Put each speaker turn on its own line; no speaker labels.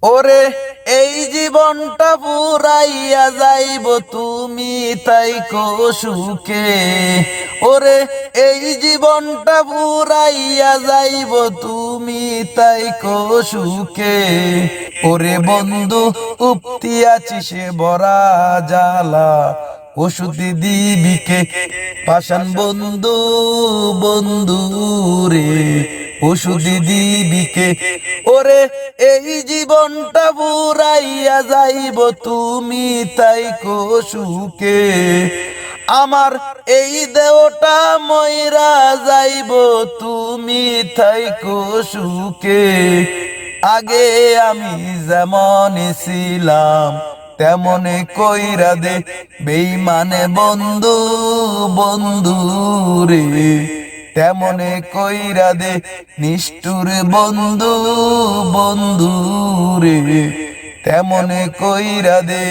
ওরে এই জীবনটা পুরাইয়া যাইব তুমি তাইকো সুখে। ওরে এই জীবনটা পুরাইয়া যাইব তুমি তাইকো সুখে। ওরে বন্ধু উক্তি আছিস বরা জ্বালা, ওষুধ দিবিকে পাশান বন্ধু বন্ধু রে, ওষুধ দিবিকে। ওরে এই জীবনটা বুড়াইয়া যাইব তুমি তাইকো সুখে। আমার এই দেহটা ময়রা যাইব তুমি তাইকো সুখে। আগে আমি যেমন ছিলাম তেমন কইরা দে বেঈমানে বন্ধু বন্ধু রে, তেমনে কইরা দে নিষ্ঠুর বন্ধু বন্ধু রে, তেমনে কইরা দে।